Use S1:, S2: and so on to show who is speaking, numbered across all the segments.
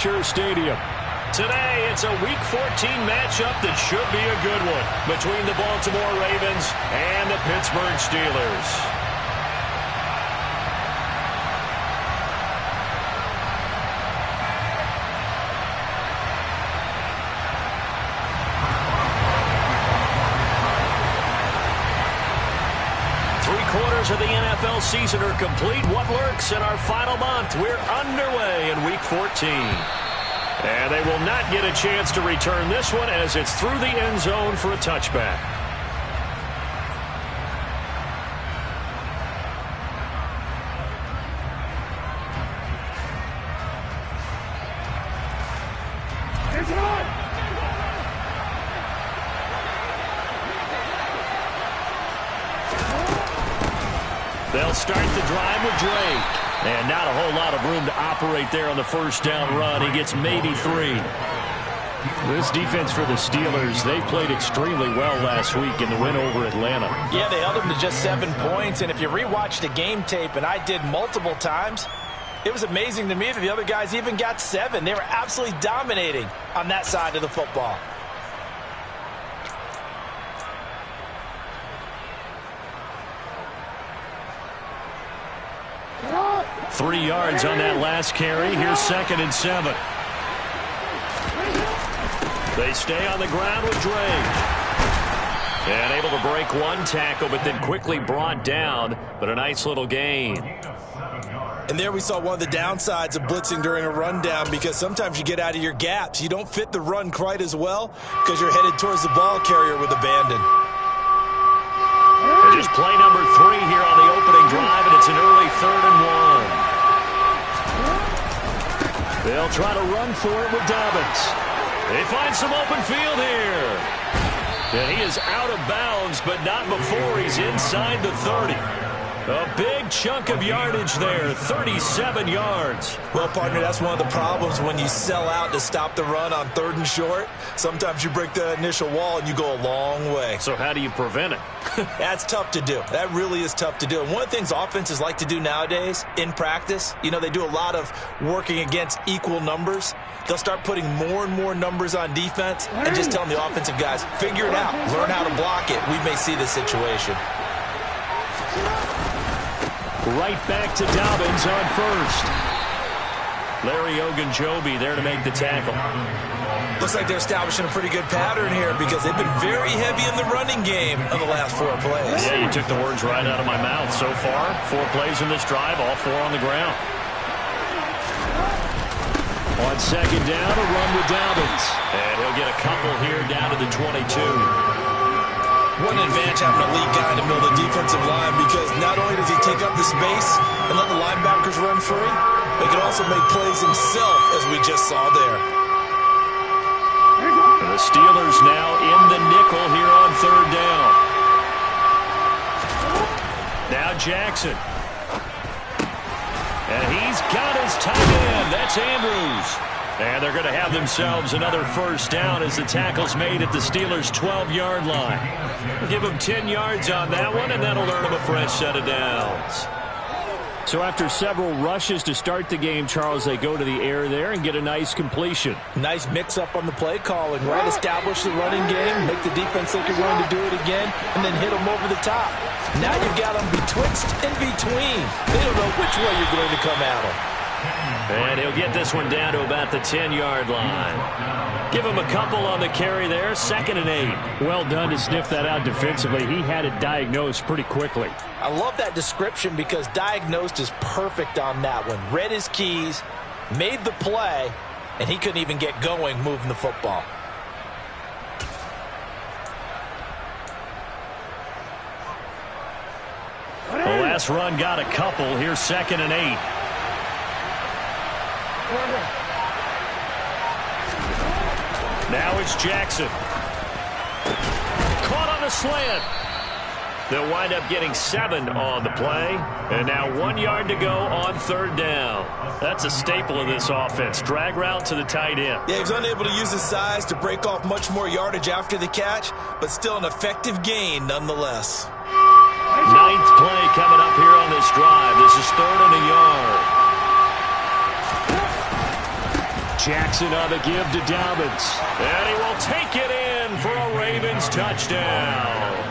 S1: Stadium. Today, it's a Week 14 matchup that should be a good one between the Baltimore Ravens and the Pittsburgh Steelers. 3/4 of the NFL season are complete. What lurks in our final month? We're underway in Week 14. And they will not get a chance to return this one as it's through the end zone for a touchback. They'll start the drive with Drake. And not a whole lot of room to operate there on the first down run. He gets maybe 3. This defense for the Steelers, they played extremely well last week in the win over Atlanta.
S2: Yeah, they held them to just 7 points. And if you rewatch the game tape, and I did multiple times, it was amazing to me that the other guys even got 7. They were absolutely dominating on that side of the football.
S1: Three yards on that last carry. Here's 2nd and 7. They stay on the ground with Drake. And able to break one tackle, but then quickly brought down. But a nice little gain.
S2: And there we saw one of the downsides of blitzing during a rundown, because sometimes you get out of your gaps. You don't fit the run quite as well because you're headed towards the ball carrier with abandon.
S1: And just play number 3 here on the opening drive, and it's an early 3rd and 1. They'll try to run for it with Dobbins. They find some open field here. And he is out of bounds, but not before he's inside the 30. A big chunk of yardage there, 37 yards.
S2: Well, partner, that's one of the problems when you sell out to stop the run on 3rd and short. Sometimes you break the initial wall and you go a long way.
S1: So how do you prevent it?
S2: That's tough to do. That really is tough to do. And one of the things offenses like to do nowadays in practice, you know, they do a lot of working against equal numbers. They'll start putting more and more numbers on defense and just telling the offensive guys, figure it out, learn how to block it. We may see this situation.
S1: Right back to Dobbins on 1st. Larry Ogunjobi there to make the tackle.
S2: Looks like they're establishing a pretty good pattern here, because they've been very heavy in the running game in the last 4 plays.
S1: Yeah, you took the words right out of my mouth. So far, 4 plays in this drive, all 4 on the ground. On 2nd down, a run with Dobbins. And he'll get a couple here down to the 22.
S2: What an advantage having a lead guy in the middle of the defensive line, because not only does he take up the space and let the linebackers run free, but he can also make plays himself, as we just saw there.
S1: And the Steelers now in the nickel here on 3rd down. Now Jackson. And he's got his tight end. That's Andrews. And they're going to have themselves another 1st down as the tackle's made at the Steelers' 12-yard line. Give them 10 yards on that one, and that'll earn them a fresh set of downs. So after several rushes to start the game, Charles, they go to the air there and get a nice completion.
S2: Nice mix-up on the play calling, right? Establish the running game, make the defense think you're going to do it again, and then hit them over the top. Now you've got them betwixt and between. They don't know which way you're going to come at them.
S1: And he'll get this one down to about the 10-yard line. Give him a couple on the carry there, 2nd and 8. Well done to sniff that out defensively. He had it diagnosed pretty quickly.
S2: I love that description, because diagnosed is perfect on that one. Read his keys, made the play, and he couldn't even get going moving the football.
S1: The last run got a couple. Here's 2nd and 8. Now it's Jackson. Caught on the slant. They'll wind up getting 7 on the play. And now 1 yard to go on 3rd down. That's a staple of this offense. Drag route to the tight end.
S2: Yeah, he was unable to use his size to break off much more yardage after the catch, but still an effective gain nonetheless.
S1: 9th play coming up here on this drive. This is 3rd and a yard. Jackson on the give to Dobbins. And he will take it in for a Ravens touchdown.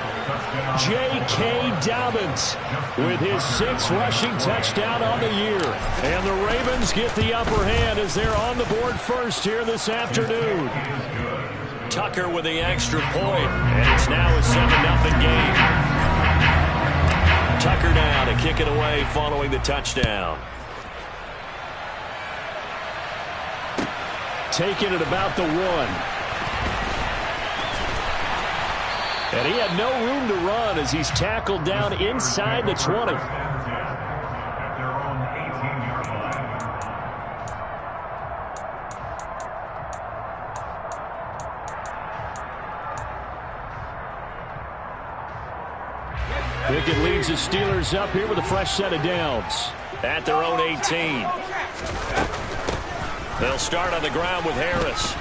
S1: J.K. Dobbins with his 6th rushing touchdown on the year. And the Ravens get the upper hand as they're on the board first here this afternoon. Tucker with the extra point, and it's now a 7-0 game. Tucker now to kick it away following the touchdown. Taking it about the 1. And he had no room to run as he's tackled down inside the 20. Pickett leads the Steelers up here with a fresh set of downs at their own 18. They'll start on the ground with Harris.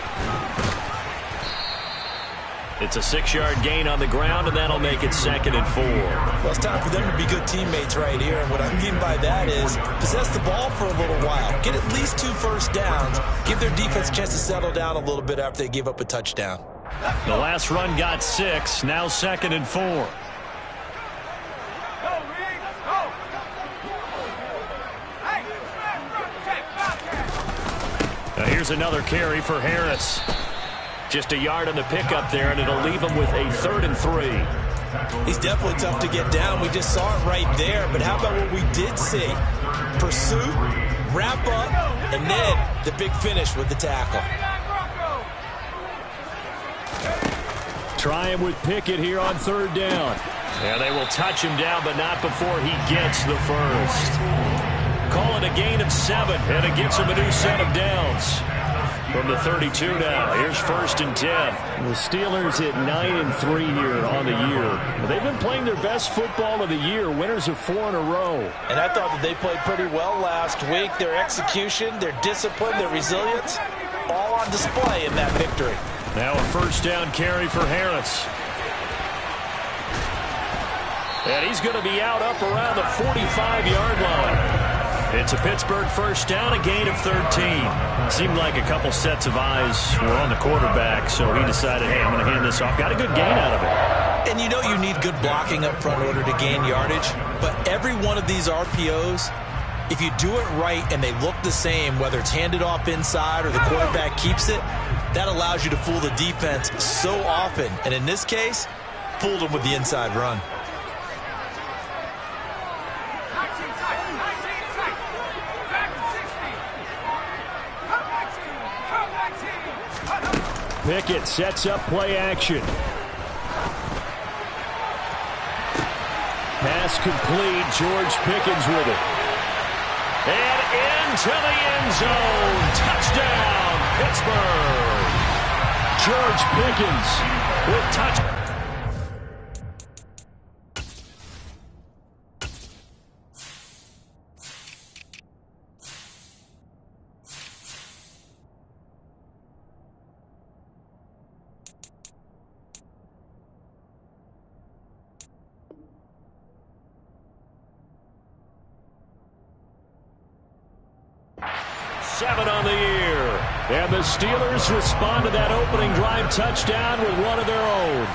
S1: It's a 6-yard gain on the ground, and that'll make it 2nd and 4.
S2: Well, it's time for them to be good teammates right here. And what I mean by that is possess the ball for a little while. Get at least 2 first downs. Give their defense a chance to settle down a little bit after they give up a touchdown.
S1: The last run got 6. Now 2nd and 4. Now here's another carry for Harris. Just a yard on the pickup there, and it'll leave him with a 3rd and 3.
S2: He's definitely tough to get down. We just saw it right there. But how about what we did see? Pursuit, wrap up, and then the big finish with the tackle.
S1: Try him with Pickett here on 3rd down. And they will touch him down, but not before he gets the first. Call it a gain of 7, and it gets him a new set of downs. From the 32 now, here's 1st and 10. The Steelers at 9-3 here on the year. They've been playing their best football of the year, winners of 4 in a row.
S2: And I thought that they played pretty well last week. Their execution, their discipline, their resilience, all on display in that victory.
S1: Now a 1st down carry for Harris. And he's going to be out up around the 45-yard line. It's a Pittsburgh 1st down, a gain of 13. Seemed like a couple sets of eyes were on the quarterback, so he decided, hey, I'm going to hand this off. Got a good gain out of it.
S2: And you know you need good blocking up front in order to gain yardage, but every one of these RPOs, if you do it right and they look the same, whether it's handed off inside or the quarterback keeps it, that allows you to fool the defense so often. And in this case, fooled them with the inside run.
S1: Pickett sets up play action. Pass complete. George Pickens with it. And into the end zone. Touchdown, Pittsburgh. George Pickens with touchdown. On the year. And the Steelers respond to that opening drive touchdown with one of their own.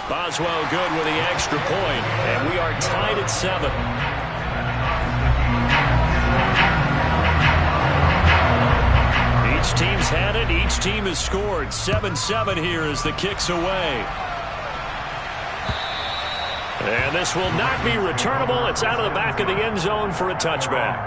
S1: Boswell good with the extra point, and we are tied at 7. Each team's had it. Each team has scored. 7-7 here as the kick's away. And this will not be returnable. It's out of the back of the end zone for a touchback.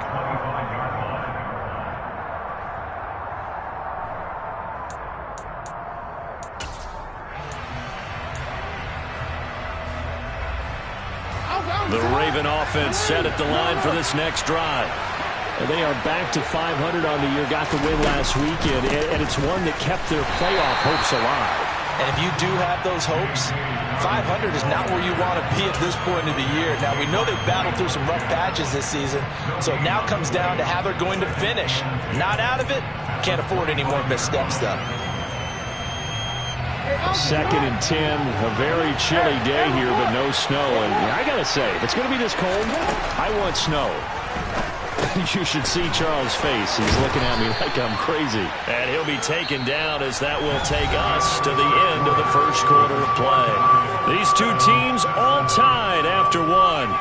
S1: The Raven offense set at the line for this next drive. And they are back to 500 on the year. Got the win last weekend, and it's one that kept their playoff hopes alive.
S2: And if you do have those hopes, 500 is not where you want to be at this point of the year. Now, we know they've battled through some rough patches this season, so it now comes down to how they're going to finish. Not out of it, can't afford any more missteps, though.
S1: 2nd and 10, a very chilly day here, but no snow. And I got to say, if it's going to be this cold, I want snow. You should see Charles' face. He's looking at me like I'm crazy. And he'll be taken down as that will take us to the end of the first quarter of play. These two teams all tied after one.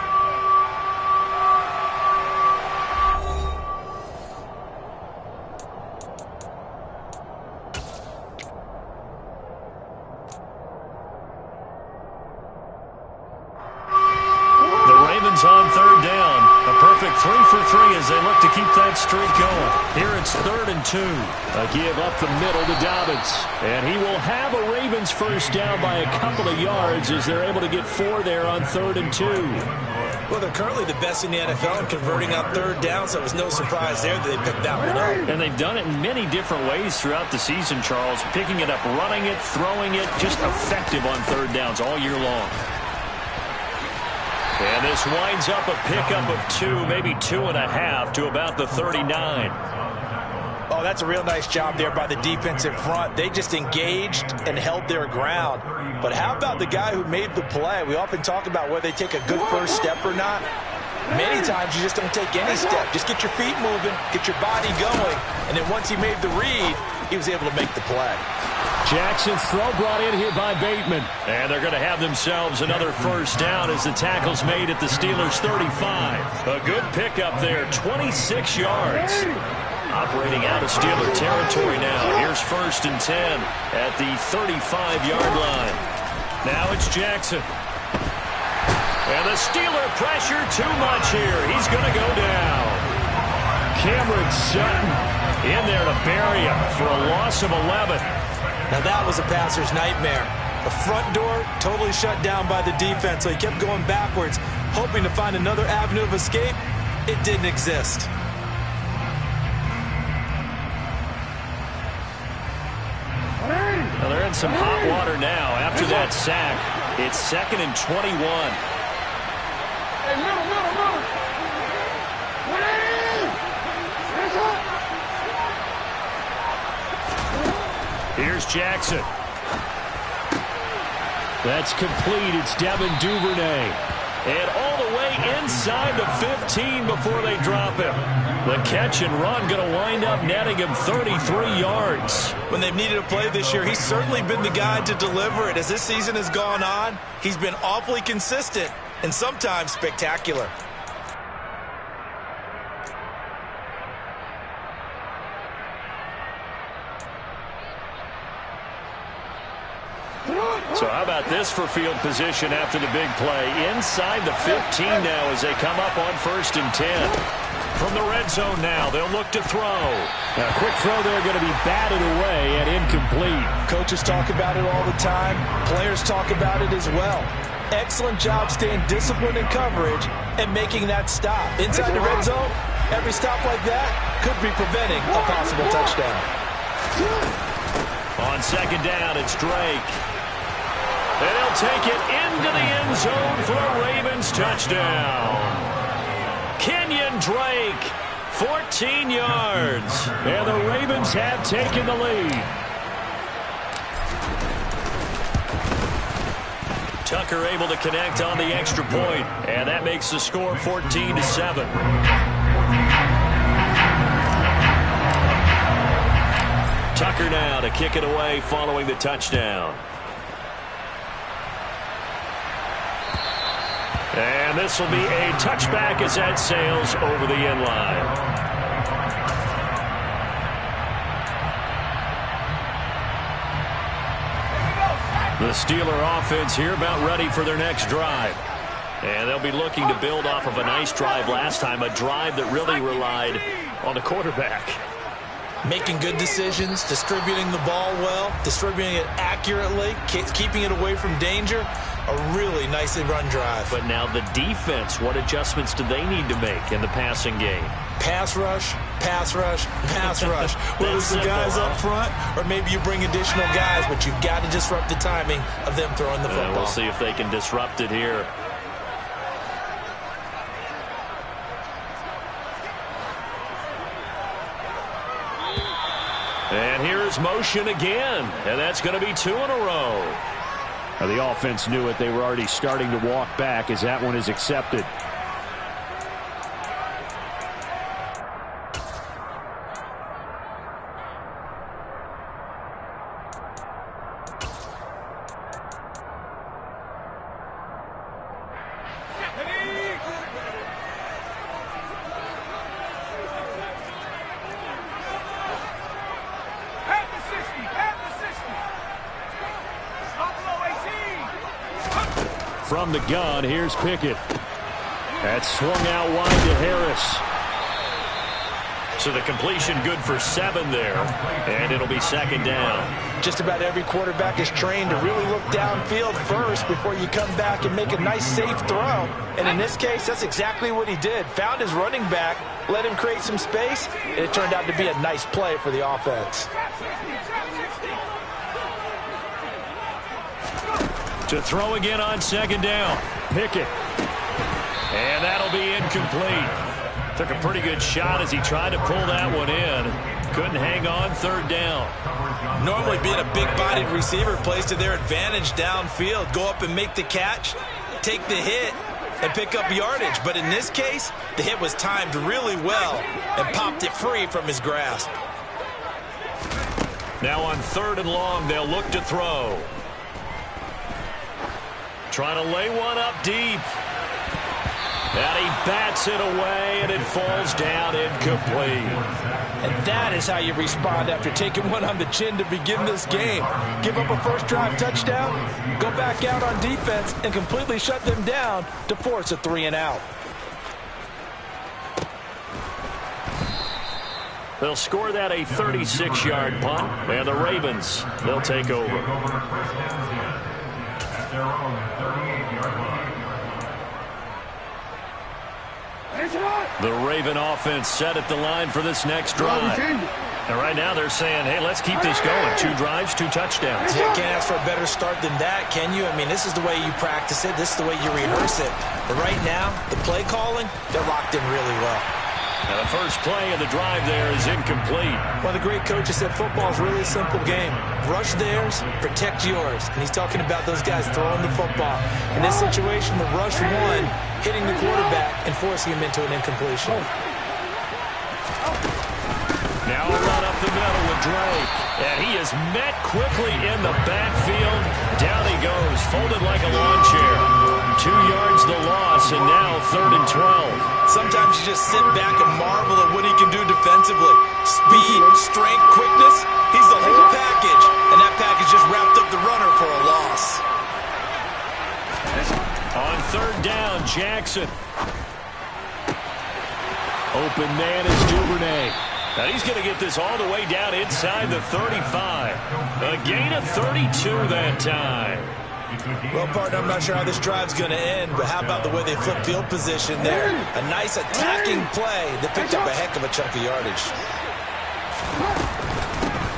S1: On third down. A perfect 3 for 3 as they look to keep that streak going. Here it's 3rd and 2. A give up the middle to Dobbins. And he will have a Ravens first down by a couple of yards as they're able to get 4 there on 3rd and 2.
S2: Well, they're currently the best in the NFL in converting on third down, so it was no surprise there that they picked that one up.
S1: And they've done it in many different ways throughout the season, Charles. Picking it up, running it, throwing it, just effective on third downs all year long. And this winds up a pickup of 2, maybe 2.5 to about the 39.
S2: Oh, that's a real nice job there by the defensive front. They just engaged and held their ground. But how about the guy who made the play? We often talk about whether they take a good first step or not. Many times you just don't take any step. Just get your feet moving, get your body going, and then once he made the read, he was able to make the play.
S1: Jackson's throw brought in here by Bateman. And they're going to have themselves another first down as the tackle's made at the Steelers' 35. A good pickup there, 26 yards. Operating out of Steeler territory now. Here's 1st and 10 at the 35-yard line. Now it's Jackson. And the Steeler pressure too much here. He's going to go down. Cameron Sutton in there to bury him for a loss of 11.
S2: Now that was a passer's nightmare. The front door totally shut down by the defense, so he kept going backwards, hoping to find another avenue of escape. It didn't exist.
S1: Well, they're in some hot water now after that sack. It's 2nd and 21. Here's Jackson. That's complete. It's Devin Duvernay. And all the way inside the 15 before they drop him. The catch and run going to wind up netting him 33 yards.
S2: When they've needed a play this year, he's certainly been the guy to deliver it. As this season has gone on, he's been awfully consistent and sometimes spectacular.
S1: So how about this for field position after the big play? Inside the 15 now as they come up on 1st and 10. From the red zone now, they'll look to throw. A quick throw there going to be batted away and incomplete.
S2: Coaches talk about it all the time. Players talk about it as well. Excellent job staying disciplined in coverage and making that stop. Inside the red zone, every stop like that could be preventing a possible touchdown.
S1: On 2nd down, it's Drake. And he'll take it into the end zone for a Ravens touchdown. Kenyon Drake, 14 yards. And the Ravens have taken the lead. Tucker able to connect on the extra point, and that makes the score 14-7. Tucker now to kick it away following the touchdown. And this will be a touchback as that sails over the end line. The Steeler offense here about ready for their next drive. And they'll be looking to build off of a nice drive last time, a drive that really relied on the quarterback.
S2: Making good decisions, distributing the ball well, distributing it accurately, keeping it away from danger. A really nicely run drive.
S1: But now the defense, what adjustments do they need to make in the passing game?
S2: Pass rush, pass rush, pass rush. Whether it's the guys up front or maybe you bring additional guys, but you've got to disrupt the timing of them throwing the football.
S1: We'll see if they can disrupt it here. And here's motion again, and that's going to be 2 in a row. Now the offense knew it. They were already starting to walk back as that one is accepted. from the gun. Here's Pickett. That's swung out wide to Harris. So the completion good for 7 there, and it'll be second down.
S2: Just about every quarterback is trained to really look downfield first before you come back and make a nice, safe throw. And in this case, that's exactly what he did. Found his running back, let him create some space, and it turned out to be a nice play for the offense.
S1: To throw again on second down. Pickett. And that'll be incomplete. Took a pretty good shot as he tried to pull that one in. Couldn't hang on third down.
S2: Normally being a big-bodied receiver plays to their advantage downfield. Go up and make the catch, take the hit, and pick up yardage. But in this case, the hit was timed really well and popped it free from his grasp.
S1: Now on 3rd and long, they'll look to throw. Trying to lay one up deep. And he bats it away, and it falls down incomplete.
S2: And that is how you respond after taking one on the chin to begin this game. Give up a first-drive touchdown, go back out on defense, and completely shut them down to force a 3-and-out.
S1: They'll score that a 36-yard punt, and the Ravens, they'll take over. The Raven offense set at the line for this next drive. And right now they're saying, hey, let's keep this going. 2 drives, 2 touchdowns.
S2: Yeah, can't ask for a better start than that, can you? I mean, this is the way you practice it. This is the way you rehearse it. But right now, the play calling, they're locked in really well.
S1: Now the first play of the drive there is incomplete.
S2: One of the great coaches said football is really a simple game. Rush theirs, protect yours. And he's talking about those guys throwing the football. In this situation, the rush won, hitting the quarterback and forcing him into an incompletion.
S1: Now a run up the middle with Drake. And he is met quickly in the backfield. Down he goes, folded like a lawn chair. 2 yards the loss, and now 3rd and 12.
S2: Sometimes you just sit back and marvel at what he can do defensively. Speed, strength, quickness. He's the whole package. And that package just wrapped up the runner for a loss.
S1: On 3rd down, Jackson. Open man is Duvernay. Now he's going to get this all the way down inside the 35. A gain of 32 that time.
S2: Well, partner, I'm not sure how this drive's going to end, but how about the way they flip field position there? A nice attacking play that picked up a heck of a chunk of yardage.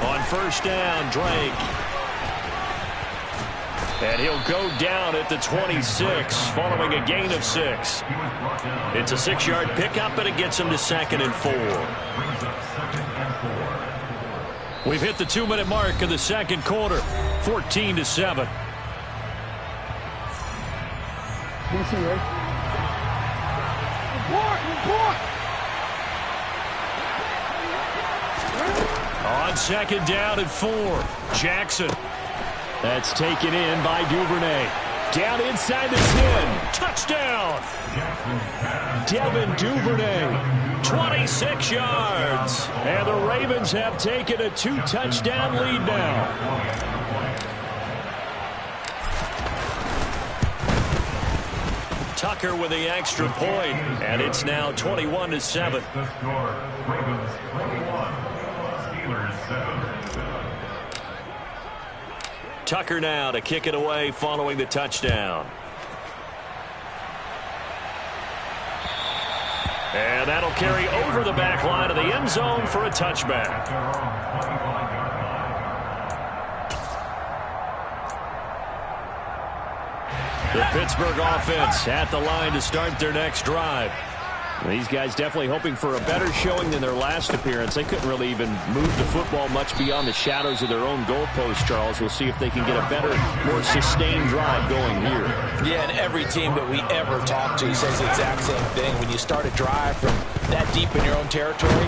S1: On 1st down, Drake. And he'll go down at the 26, following a gain of 6. It's a 6-yard pickup, and it gets him to 2nd and 4. We've hit the 2-minute mark of the 2nd quarter, 14-7. On 2nd down and 4, Jackson. That's taken in by Duvernay. Down inside the 10. Touchdown! Devin Duvernay, 26 yards. And the Ravens have taken a 2-touchdown lead now. Tucker with the extra point, and it's now 21-7. Tucker now to kick it away following the touchdown. And that'll carry over the back line of the end zone for a touchback. The Pittsburgh offense at the line to start their next drive. These guys definitely hoping for a better showing than their last appearance. They couldn't really even move the football much beyond the shadows of their own goalpost, Charles. We'll see if they can get a better, more sustained drive going here.
S2: Yeah, and every team that we ever talk to says the exact same thing. When you start a drive from that deep in your own territory,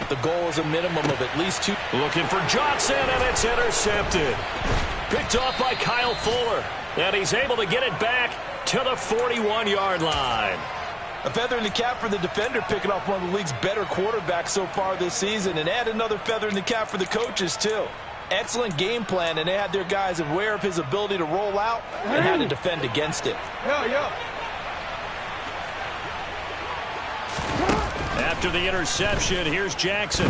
S2: the goal is a minimum of at least 2.
S1: Looking for Johnson, and it's intercepted. Picked off by Kyle Fuller. And he's able to get it back to the 41-yard line.
S2: A feather in the cap for the defender, picking off one of the league's better quarterbacks so far this season, and add another feather in the cap for the coaches, too. Excellent game plan, and they had their guys aware of his ability to roll out and how to defend against it.
S1: After the interception, here's Jackson.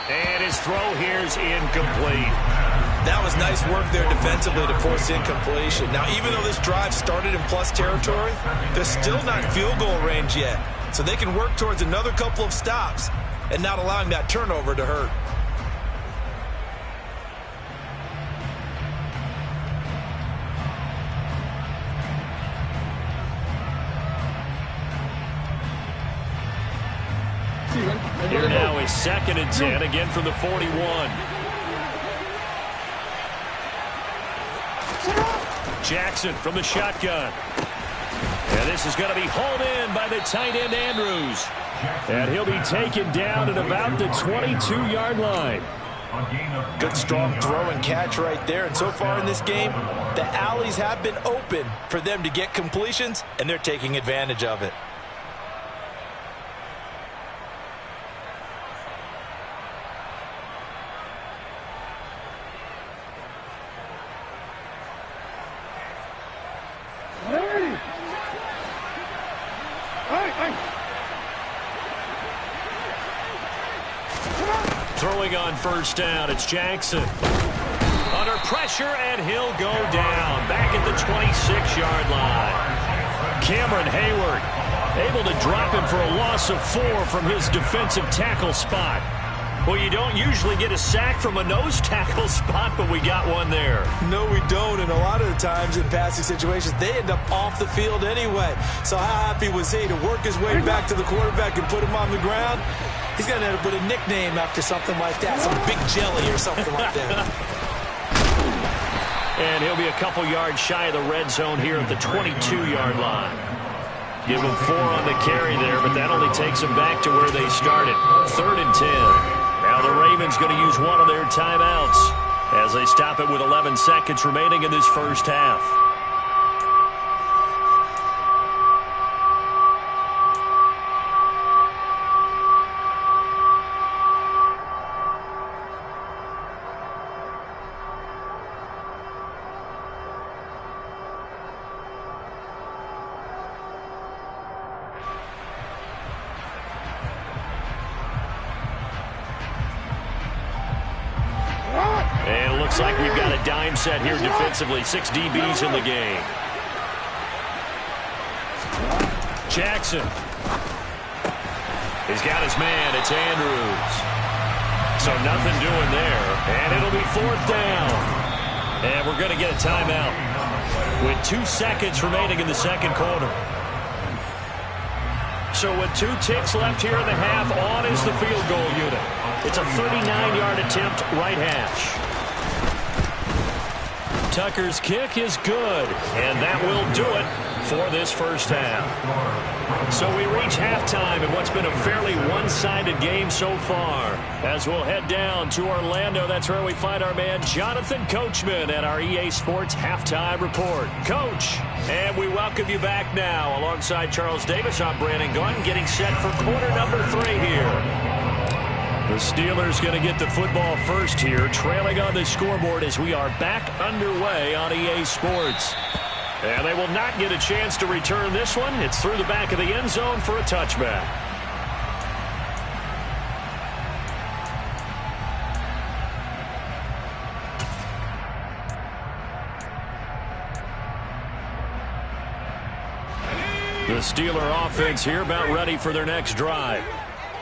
S1: And his throw here's incomplete.
S2: That was nice work there defensively to force incompletion. Now, even though this drive started in plus territory, they're still not in field goal range yet. So they can work towards another couple of stops and not allowing that turnover to hurt.
S1: Here now is 2nd and 10, again from the 41. Jackson from the shotgun. And this is going to be hauled in by the tight end, Andrews. And he'll be taken down at about the 22-yard line.
S2: Good strong throw and catch right there. And so far in this game, the alleys have been open for them to get completions, and they're taking advantage of it.
S1: Throwing on 1st down, it's Jackson. Under pressure, and he'll go down. Back at the 26-yard line. Cameron Hayward able to drop him for a loss of 4 from his defensive tackle spot. Well, you don't usually get a sack from a nose tackle spot, but we got one there.
S2: No, we don't, and a lot of the times in passing situations, they end up off the field anyway. So how happy was he to work his way back to the quarterback and put him on the ground? He's going to end up with a nickname after something like that, some Big Jelly or something like that.
S1: And he'll be a couple yards shy of the red zone here at the 22-yard line. Give him 4 on the carry there, but that only takes them back to where they started. 3rd and 10. Now the Ravens going to use one of their timeouts as they stop it with 11 seconds remaining in this first half. And it looks like we've got a dime set here defensively. 6 DBs in the game. Jackson. He's got his man. It's Andrews. So nothing doing there. And it'll be 4th down. And we're going to get a timeout with 2 seconds remaining in the second quarter. So with 2 ticks left here in the half, on is the field goal unit. It's a 39-yard attempt, right hash. Tucker's kick is good, and that will do it for this first half. So we reach halftime in what's been a fairly one-sided game so far. As we'll head down to Orlando, that's where we find our man Jonathan Coachman at our EA Sports Halftime Report. Coach, and we welcome you back now. Alongside Charles Davis, I'm Brandon Gunn, getting set for quarter number 3 here. The Steelers going to get the football first here, trailing on the scoreboard as we are back underway on EA Sports. And they will not get a chance to return this one. It's through the back of the end zone for a touchback. The Steeler offense here about ready for their next drive.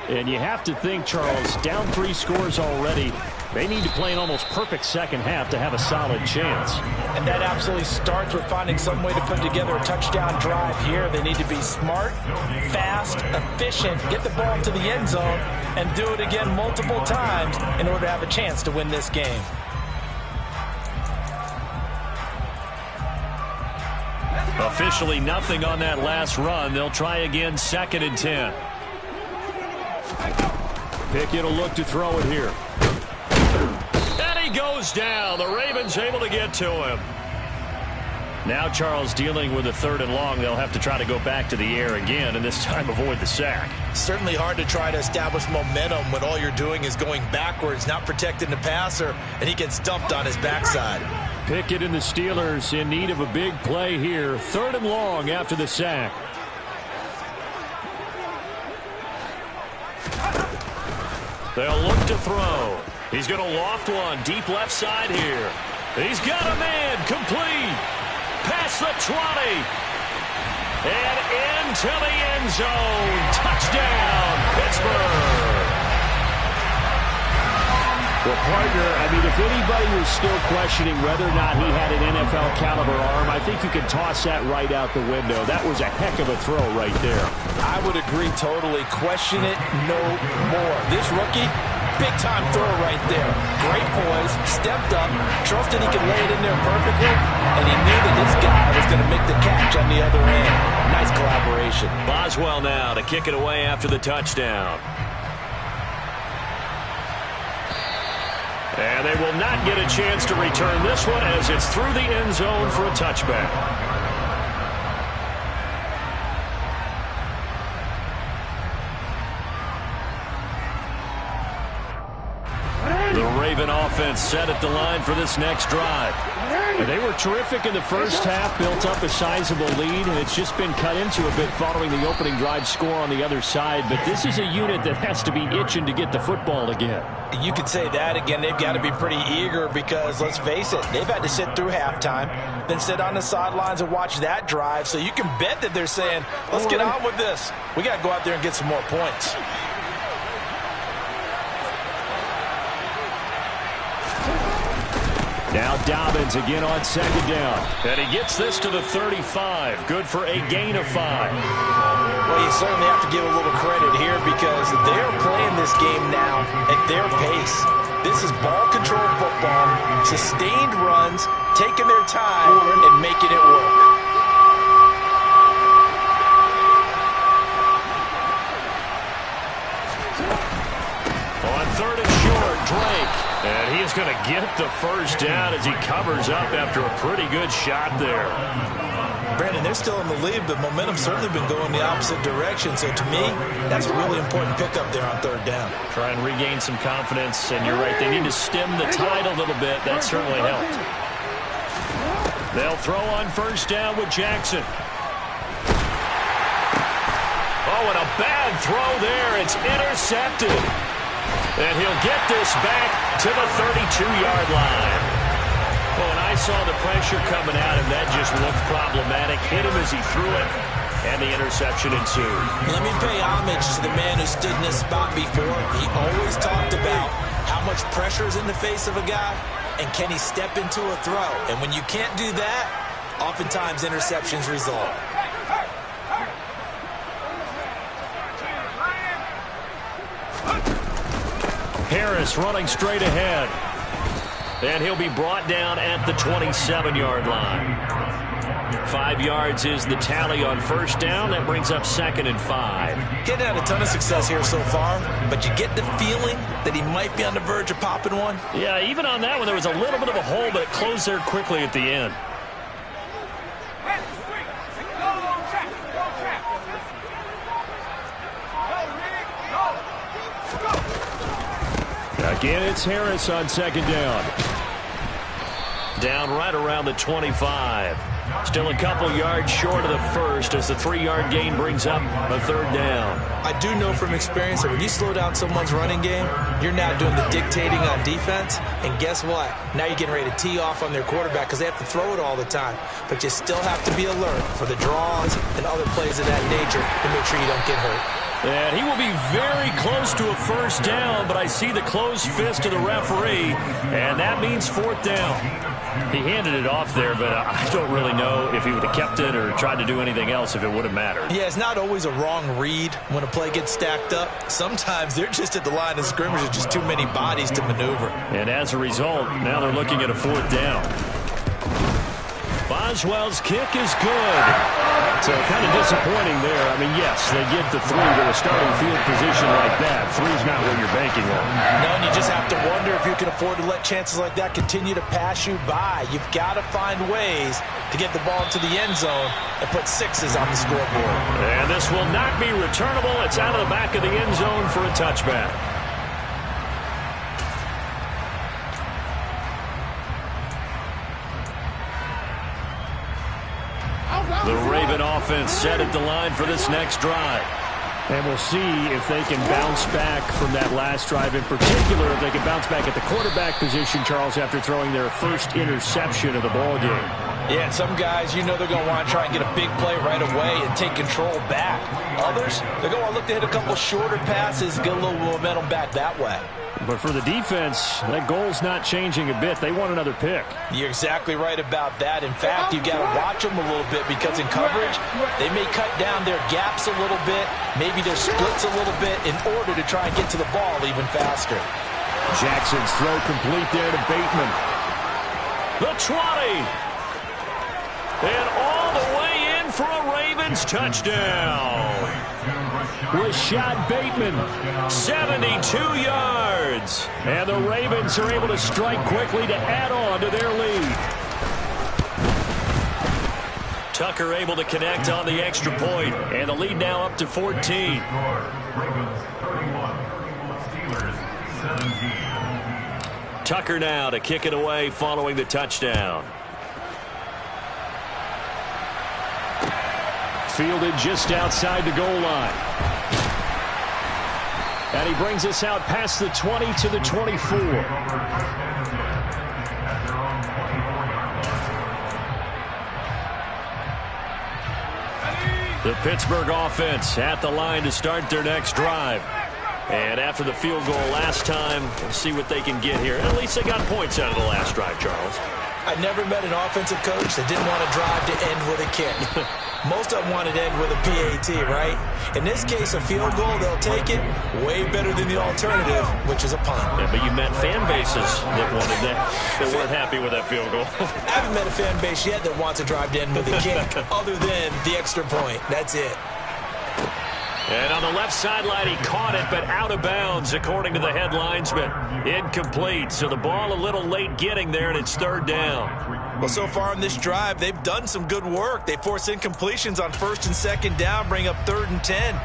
S1: And you have to think, Charles, down 3 scores already. They need to play an almost perfect second half to have a solid chance.
S2: And that absolutely starts with finding some way to put together a touchdown drive here. They need to be smart, fast, efficient, get the ball to the end zone, and do it again multiple times in order to have a chance to win this game.
S1: Officially nothing on that last run. They'll try again, 2nd and 10. Pickett will look to throw it here. And he goes down. The Ravens able to get to him. Now Charles dealing with a 3rd and long. They'll have to try to go back to the air again, and this time avoid the sack.
S2: Certainly hard to try to establish momentum when all you're doing is going backwards, not protecting the passer, and he gets dumped on his backside.
S1: Pickett and the Steelers in need of a big play here. 3rd and long after the sack. They'll look to throw. He's going to loft one deep left side here. He's got a man complete. Past the 20. And into the end zone. Touchdown, Pittsburgh. Well, partner, I mean, if anybody was still questioning whether or not he had an NFL caliber arm, I think you can toss that right out the window. That was a heck of a throw right there.
S2: I would agree totally. Question it no more. This rookie, big-time throw right there. Great poise, stepped up, trusted he could lay it in there perfectly, and he knew that this guy was going to make the catch on the other end. Nice collaboration.
S1: Boswell now to kick it away after the touchdown. And they will not get a chance to return this one as it's through the end zone for a touchback. The Raven offense set at the line for this next drive. And they were terrific in the first half, built up a sizable lead, and it's just been cut into a bit following the opening drive score on the other side. But this is a unit that has to be itching to get the football again.
S2: You could say that again. They've got to be pretty eager because, let's face it, they've had to sit through halftime, then sit on the sidelines and watch that drive. So you can bet that they're saying, let's get on with this. We got to go out there and get some more points.
S1: Now Dobbins again on 2nd down. And he gets this to the 35. Good for a gain of 5.
S2: Well, you certainly have to give a little credit here because they're playing this game now at their pace. This is ball control football, sustained runs, taking their time and making it work.
S1: On 3rd and short, Drake. And he is going to get the first down as he covers up after a pretty good shot there.
S2: Brandon, they're still in the lead, but momentum's certainly been going the opposite direction. So to me, that's a really important pickup there on 3rd down.
S1: Try and regain some confidence, and you're right, they need to stem the tide a little bit. That certainly helped. They'll throw on 1st down with Jackson. Oh, and a bad throw there. It's intercepted. And he'll get this back to the 32-yard line. Well, and I saw the pressure coming at him. That just looked problematic. Hit him as he threw it, and the interception ensued.
S2: Let me pay homage to the man who stood in this spot before. He always talked about how much pressure is in the face of a guy, and can he step into a throw. And when you can't do that, oftentimes interceptions result.
S1: Harris running straight ahead. And he'll be brought down at the 27-yard line. 5 yards is the tally on 1st down. That brings up 2nd and 5.
S2: Getting had a ton of success here so far, but you get the feeling that he might be on the verge of popping one.
S1: Yeah, even on that one, there was a little bit of a hole, but it closed there quickly at the end. Again, it's Harris on 2nd down. Down right around the 25. Still a couple yards short of the first as the 3-yard gain brings up a 3rd down.
S2: I do know from experience that when you slow down someone's running game, you're now doing the dictating on defense. And guess what? Now you're getting ready to tee off on their quarterback because they have to throw it all the time. But you still have to be alert for the draws and other plays of that nature to make sure you don't get hurt.
S1: And he will be very close to a 1st down, but I see the closed fist of the referee, and that means 4th down. He handed it off there, but I don't really know if he would have kept it or tried to do anything else if it would have mattered.
S2: Yeah, it's not always a wrong read when a play gets stacked up. Sometimes they're just at the line of scrimmage with just too many bodies to maneuver.
S1: And as a result, now they're looking at a 4th down. Boswell's kick is good. So kind of disappointing there. I mean, yes, they get the 3 to a starting field position like that. 3's not where you're you're banking on.
S2: No, and you just have to wonder if you can afford to let chances like that continue to pass you by. You've got to find ways to get the ball into the end zone and put sixes on the scoreboard.
S1: And this will not be returnable. It's out of the back of the end zone for a touchback. The Raven offense set at the line for this next drive. And we'll see if they can bounce back from that last drive. In particular, if they can bounce back at the quarterback position, Charles, after throwing their first interception of the ball game.
S2: Yeah, some guys, you know they're going to want to try and get a big play right away and take control back. Others, they're going to look to hit a couple shorter passes, get a little momentum back that way.
S1: But for the defense, that goal's not changing a bit. They want another pick.
S2: You're exactly right about that. In fact, you've got to watch them a little bit because in coverage, they may cut down their gaps a little bit, maybe their splits a little bit in order to try and get to the ball even faster.
S1: Jackson's throw complete there to Bateman. The 20. And all the way in for a Ravens touchdown. Rashad Bateman, 72 yards. And the Ravens are able to strike quickly to add on to their lead. Tucker able to connect on the extra point, and the lead now up to 14. Tucker now to kick it away following the touchdown. Fielded just outside the goal line. And he brings us out past the 20 to the 24. The Pittsburgh offense at the line to start their next drive. And after the field goal last time, we'll see what they can get here. At least they got points out of the last drive, Charles.
S2: I never met an offensive coach that didn't want to drive to end with a kick. Most of them wanted to end with a PAT, right? In this case, a field goal, they'll take it. Way better than the alternative, which is a punt.
S1: Yeah, but you met fan bases that wanted that, that weren't happy with that field goal.
S2: I haven't met a fan base yet that wants to drive to end with a kick other than the extra point. That's it.
S1: And on the left sideline, he caught it, but out of bounds, according to the head linesman. Incomplete, so the ball a little late getting there, and it's third down.
S2: Well, so far in this drive, they've done some good work. They force incompletions on first and second down, bring up 3rd and 10.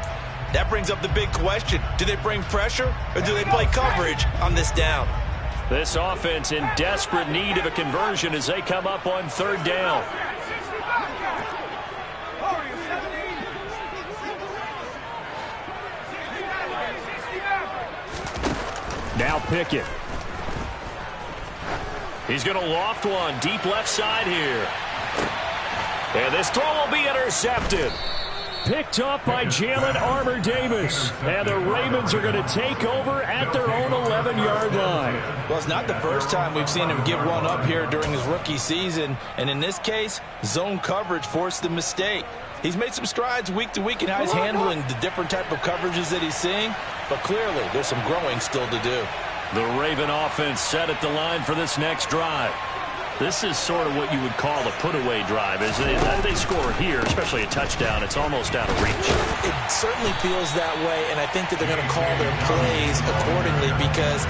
S2: That brings up the big question. Do they bring pressure, or do they play coverage on this down?
S1: This offense in desperate need of a conversion as they come up on 3rd down. Now Pickett. He's going to loft one deep left side here. And this throw will be intercepted. Picked up by Jalen Armour-Davis. And the Ravens are going to take over at their own 11-yard line.
S2: Well, it's not the first time we've seen him give one up here during his rookie season. And in this case, zone coverage forced the mistake. He's made some strides week to week in how he's handling the different type of coverages that he's seeing. But clearly, there's some growing still to do.
S1: The Raven offense set at the line for this next drive. This is sort of what you would call a put-away drive. As they score here, especially a touchdown, it's almost out of reach.
S2: It certainly feels that way, and I think that they're going to call their plays accordingly because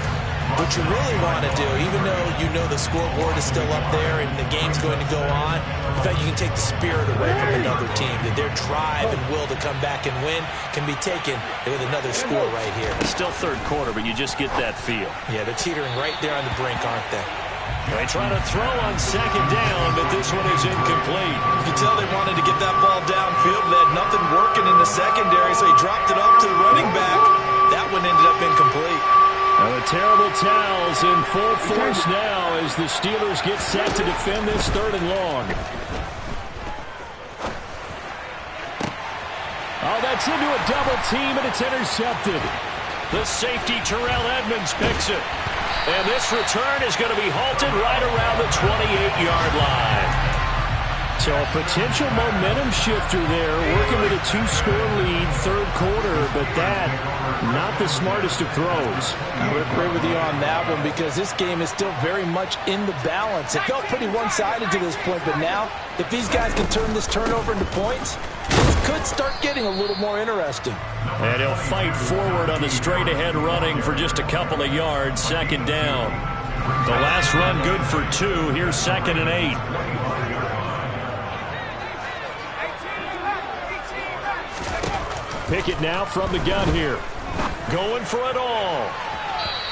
S2: what you really want to do, even though you know the scoreboard is still up there and the game's going to go on, in fact, you can take the spirit away from another team, that their drive and will to come back and win can be taken with another score right here.
S1: It's still third quarter, but you just get that feel.
S2: Yeah, they're teetering right there on the brink, aren't they?
S1: They try to throw on second down, but this one is incomplete.
S2: You can tell they wanted to get that ball downfield, but they had nothing working in the secondary, so he dropped it up to the running back. That one ended up incomplete.
S1: Now the terrible towels in full force now as the Steelers get set to defend this 3rd and long. Oh, that's into a double team, and it's intercepted. The safety, Terrell Edmonds, picks it. And this return is going to be halted right around the 28-yard line. So a potential momentum shifter there, working with a 2-score lead, 3rd quarter, but that, not the smartest of throws.
S2: I would agree with you on that one because this game is still very much in the balance. It felt pretty one-sided to this point, but now, if these guys can turn this turnover into points, This could start getting a little more interesting.
S1: And he'll fight forward on the straight-ahead running for just a couple of yards. Second down. The last run good for 2. Here's 2nd and 8. Pickett now from the gun here. Going for it all.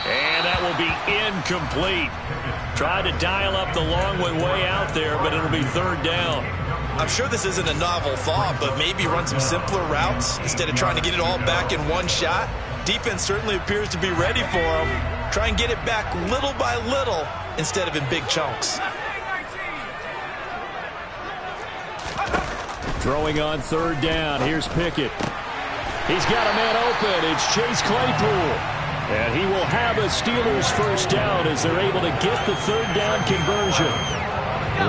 S1: And that will be incomplete. Tried to dial up the long one way out there, but it'll be 3rd down.
S2: I'm sure this isn't a novel thought, but maybe run some simpler routes instead of trying to get it all back in one shot. Defense certainly appears to be ready for him. Try and get it back little by little instead of in big chunks.
S1: Throwing on 3rd down. Here's Pickett. He's got a man open. It's Chase Claypool. And he will have a Steelers first down as they're able to get the 3rd down conversion.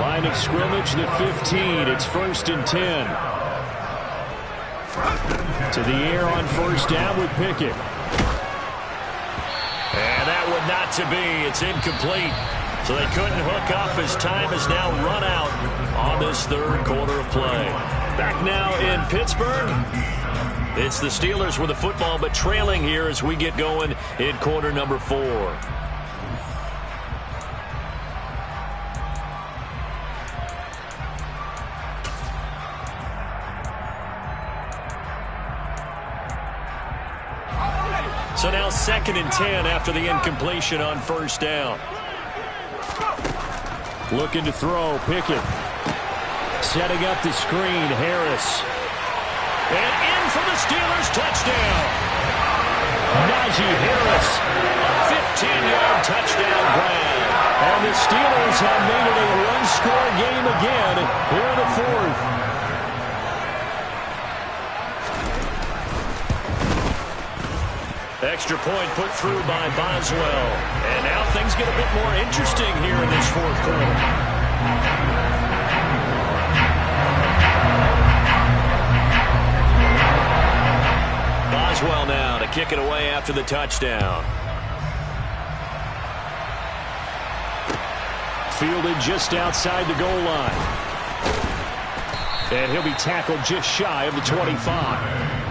S1: Line of scrimmage, the 15. It's 1st and 10. To the air on 1st down with Pickett. And that would not to be. It's incomplete. So they couldn't hook up as time has now run out on this 3rd quarter of play. Back now in Pittsburgh. It's the Steelers with the football, but trailing here as we get going in quarter number 4. So now 2nd and 10 after the incompletion on 1st down. Looking to throw, Pickett. Setting up the screen, Harris. And in for the Steelers, touchdown. Najee Harris, a 15-yard touchdown grab. And the Steelers have made it a one-score game again here in the 4th. Extra point put through by Boswell. And now things get a bit more interesting here in this 4th quarter. Boswell now to kick it away after the touchdown. Fielded just outside the goal line. And he'll be tackled just shy of the 25.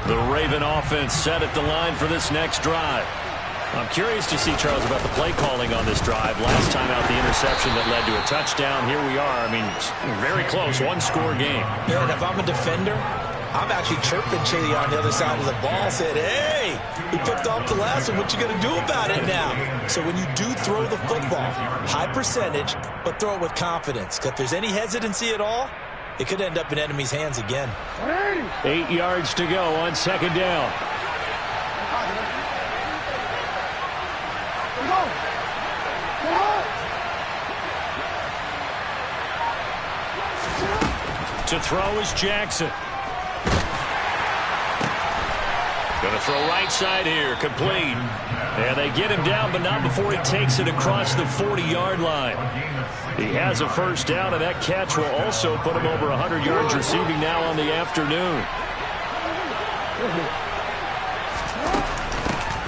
S1: The Raven offense set at the line for this next drive. I'm curious to see, Charles, about the play calling on this drive. Last time out, the interception that led to a touchdown. Here we are. I mean, very close, one-score game.
S2: Yeah, and if I'm a defender, I'm actually chirping Chili on the other side of the ball, said, hey, we picked off the last one. What you going to do about it now? So when you do throw the football, high percentage, but throw it with confidence. Because if there's any hesitancy at all, it could end up in enemy's hands again.
S1: 8 yards to go on 2nd down. To throw is Jackson. Going to throw right side here, complete. And they get him down, but not before he takes it across the 40-yard line. He has a first down, and that catch will also put him over 100 yards receiving now on the afternoon.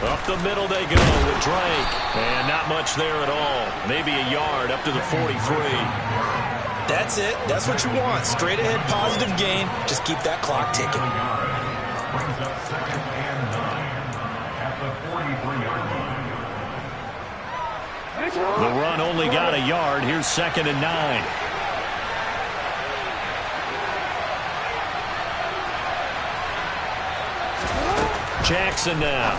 S1: Up the middle they go with Drake. And not much there at all. Maybe a yard up to the 43.
S2: That's it. That's what you want. Straight ahead, positive gain. Just keep that clock ticking.
S1: The run only got a yard. Here's 2nd and 9. Jackson now.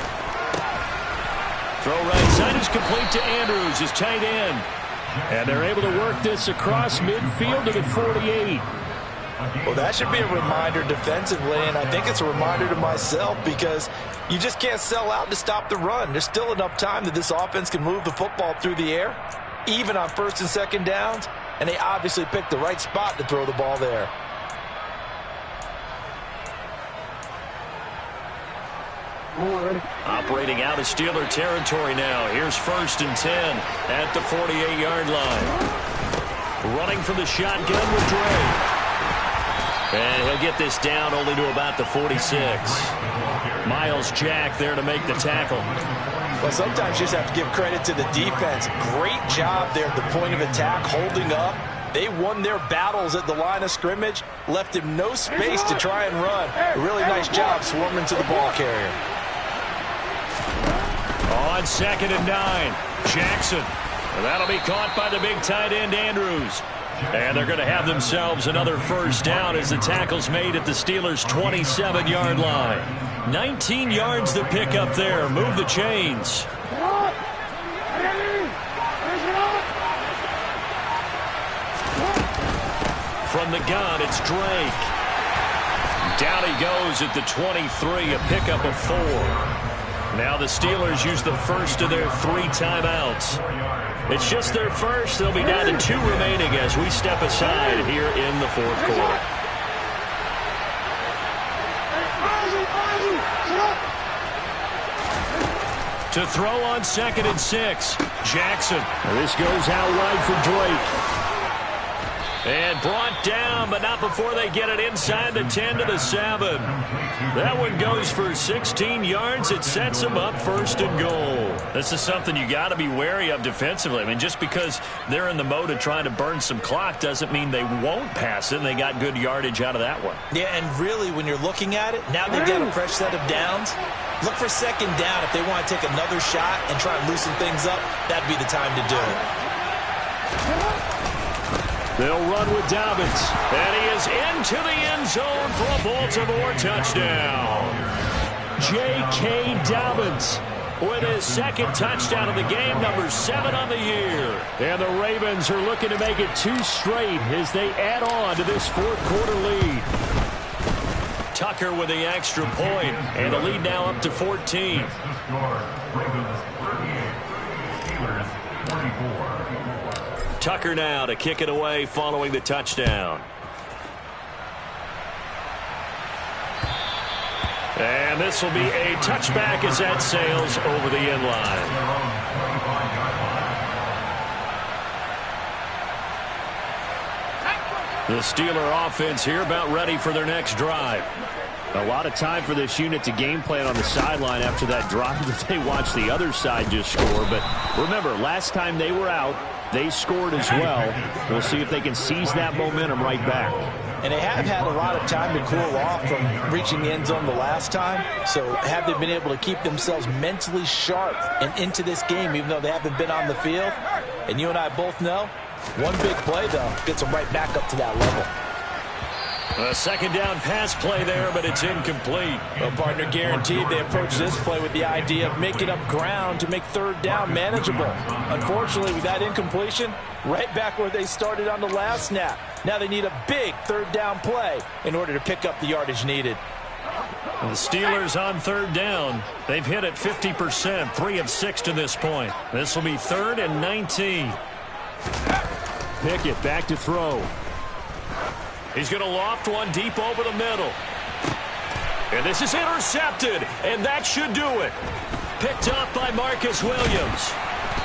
S1: Throw right side is complete to Andrews, his tight end. And they're able to work this across midfield to the 48.
S2: Well, that should be a reminder defensively, and I think it's a reminder to myself because you just can't sell out to stop the run. There's still enough time that this offense can move the football through the air, even on 1st and 2nd downs, and they obviously picked the right spot to throw the ball there.
S1: Operating out of Steeler territory now. Here's 1st and 10 at the 48-yard line. Running from the shotgun with Drake. And he'll get this down only to about the 46. Miles Jack there to make the tackle.
S2: Well, sometimes you just have to give credit to the defense. Great job there at the point of attack, holding up. They won their battles at the line of scrimmage, left him no space to try and run. A really nice job swarming to the ball carrier.
S1: On 2nd and 9, Jackson. And that'll be caught by the big tight end, Andrews. And they're going to have themselves another first down as the tackle's made at the Steelers' 27-yard line. 19 yards to pick up there. Move the chains. From the gun, it's Drake. Down he goes at the 23, a pickup of 4. Now the Steelers use the first of their 3 timeouts. It's just their first. They'll be down to 2 remaining as we step aside here in the 4th quarter. To throw on 2nd and 6, Jackson. This goes out wide for Drake. And brought down, but not before they get it inside the 10 to the 7. That one goes for 16 yards. It sets them up 1st and goal. This is something you got to be wary of defensively. I mean, just because they're in the mode of trying to burn some clock doesn't mean they won't pass it, and they got good yardage out of that one.
S2: Yeah, and really, when you're looking at it, now they've got a fresh set of downs. Look for 2nd down. If they want to take another shot and try and loosen things up, that'd be the time to do it.
S1: They'll run with Dobbins, and he is into the end zone for a Baltimore touchdown. J.K. Dobbins with his 2nd touchdown of the game, number 7 on the year. And the Ravens are looking to make it 2 straight as they add on to this 4th quarter lead. Tucker with the extra point, and the lead now up to 14. Tucker now to kick it away following the touchdown. And this will be a touchback as that sails over the end line. The Steeler offense here about ready for their next drive. A lot of time for this unit to game plan on the sideline after that drive that they watched the other side just score. But remember, last time they were out, they scored as well. We'll see if they can seize that momentum right back.
S2: And they have had a lot of time to cool off from reaching the end zone the last time. So have they been able to keep themselves mentally sharp and into this game, even though they haven't been on the field? And you and I both know, one big play, though, gets them right back up to that level.
S1: A 2nd down pass play there, but it's incomplete.
S2: Well, partner, guaranteed they approach this play with the idea of making up ground to make 3rd down manageable. Unfortunately, with that incompletion, right back where they started on the last snap. Now they need a big 3rd down play in order to pick up the yardage needed.
S1: The Steelers on 3rd down. They've hit it 50%, 3 of 6 to this point. This will be 3rd and 19. Pickett back to throw. He's going to loft one deep over the middle. And this is intercepted, and that should do it. Picked up by Marcus Williams.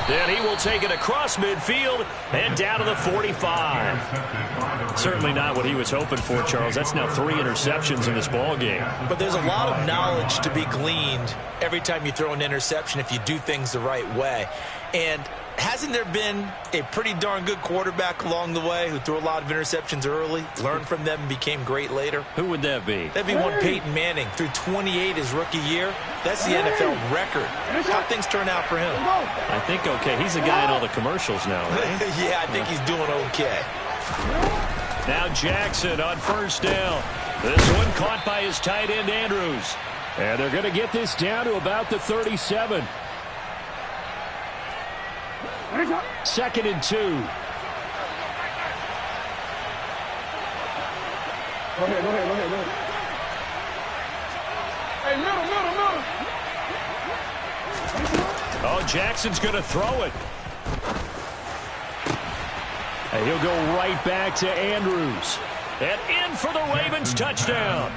S1: Then he will take it across midfield and down to the 45. Certainly not what he was hoping for, Charles. That's now 3 interceptions in this ball game.
S2: But there's a lot of knowledge to be gleaned every time you throw an interception if you do things the right way. And hasn't there been a pretty darn good quarterback along the way who threw a lot of interceptions early, learned from them, and became great later?
S1: Who would that be?
S2: That'd be one Peyton Manning. Threw 28 his rookie year. That's the NFL record. How things turn out for him?
S1: I think okay. He's a guy in all the commercials now, right?
S2: Yeah, I think he's doing okay.
S1: Now Jackson on 1st down. This one caught by his tight end, Andrews. And they're going to get this down to about the 37. 2nd and 2.
S3: Go ahead. Hey, middle.
S1: Oh, Jackson's going to throw it. And he'll go right back to Andrews. And in for the Ravens touchdown.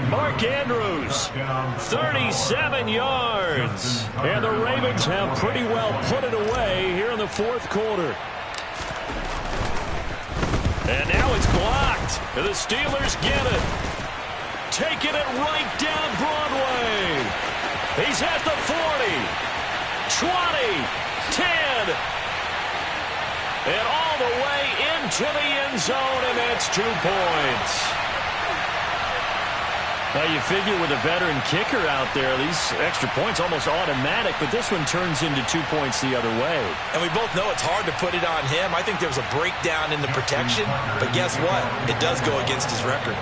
S1: Mark Andrews, 37 yards. And the Ravens have pretty well put it away here in the 4th quarter. And now it's blocked. The Steelers get it. Taking it right down Broadway. He's at the 40, 20, 10, and all the way into the end zone, and that's 2 points. Well, you figure with a veteran kicker out there, these extra points almost automatic, but this one turns into 2 points the other way.
S2: And we both know it's hard to put it on him. I think there was a breakdown in the protection, but guess what? It does go against his record.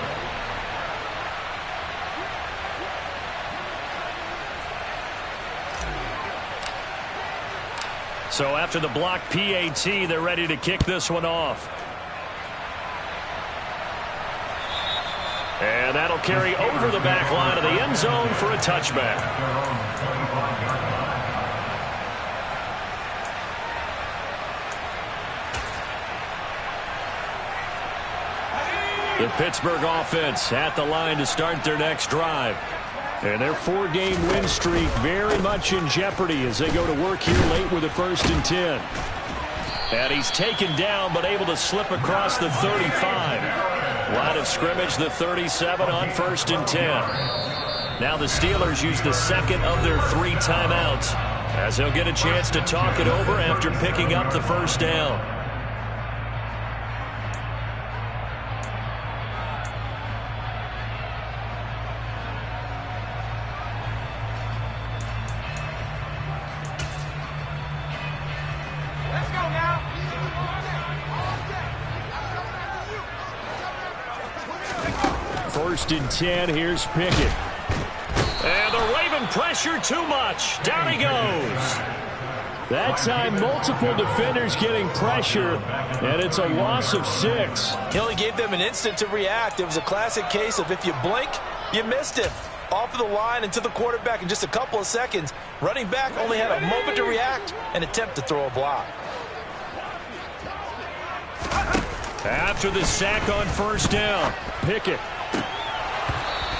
S1: So after the blocked PAT, they're ready to kick this one off. And that'll carry over the back line of the end zone for a touchback. The Pittsburgh offense at the line to start their next drive. And their 4-game win streak very much in jeopardy as they go to work here late with a 1st and 10. And he's taken down but able to slip across the 35. Line of scrimmage, the 37 on 1st and 10. Now the Steelers use the second of their 3 timeouts as they'll get a chance to talk it over after picking up the 1st down. First and 10, here's Pickett. And the Raven pressure too much. Down he goes. That time, multiple defenders getting pressure, and it's a loss of 6.
S2: He only gave them an instant to react. It was a classic case of if you blink, you missed him. Off of the line and to the quarterback in just a couple of seconds. Running back only had a moment to react and attempt to throw a block.
S1: After the sack on 1st down, Pickett.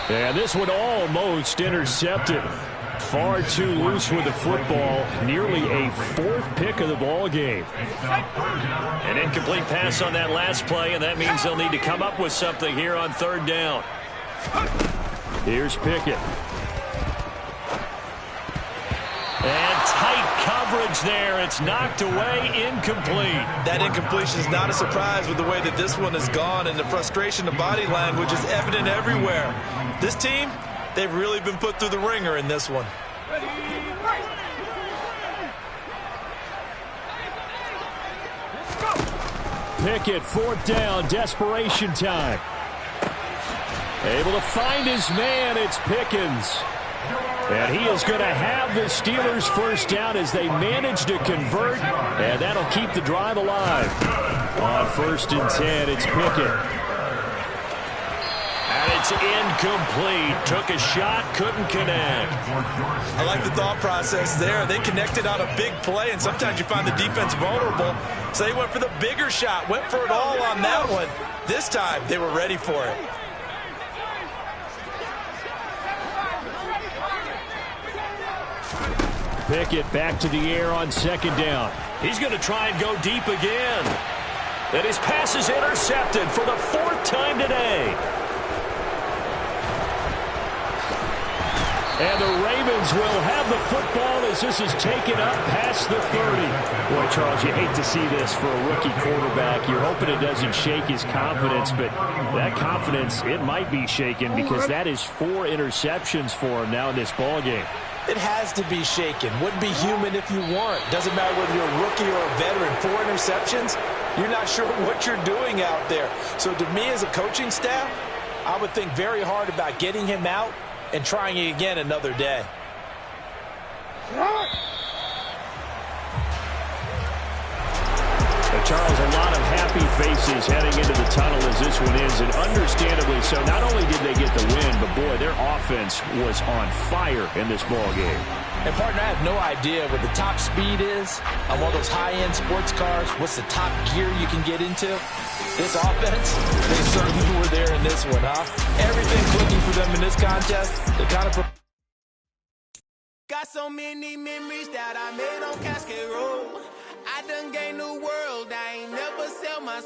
S1: And this one almost intercepted. Far too loose with the football. Nearly a 4th pick of the ball game. An incomplete pass on that last play, and that means they'll need to come up with something here on 3rd down. Here's Pickett. And tight coverage there. It's knocked away, incomplete.
S2: That incompletion is not a surprise with the way that this one has gone, and the frustration of body language is evident everywhere. This team, they've really been put through the ringer in this one.
S1: Pickett, 4th down, desperation time. Able to find his man, it's Pickens. And he is going to have the Steelers' 1st down as they manage to convert, and that'll keep the drive alive. On 1st and 10, it's Pickett. And it's incomplete. Took a shot, couldn't connect.
S2: I like the thought process there. They connected on a big play, and sometimes you find the defense vulnerable. So they went for the bigger shot, went for it all on that one. This time, they were ready for it.
S1: Pickett back to the air on 2nd down. He's going to try and go deep again. And his pass is intercepted for the 4th time today. And the Ravens will have the football as this is taken up past the 30. Boy, Charles, you hate to see this for a rookie quarterback. You're hoping it doesn't shake his confidence, but that confidence, it might be shaken because that is 4 interceptions for him now in this ballgame.
S2: It has to be shaken. Wouldn't be human if you weren't. Doesn't matter whether you're a rookie or a veteran. 4 interceptions, you're not sure what you're doing out there. So to me as a coaching staff, I would think very hard about getting him out and trying it again another day.
S1: Charles, a lot of happy faces heading into the tunnel as this one ends, and understandably so. Not only did they get the win, but boy, their offense was on fire in this ball game.
S2: And partner, I have no idea what the top speed is on one of those high-end sports cars. What's the top gear you can get into? This offense, they certainly were there in this one, huh? Everything clicking for them in this contest. They kind of
S4: got so many memories that I made on Casket Road. I done gained the world. I ain't never sell my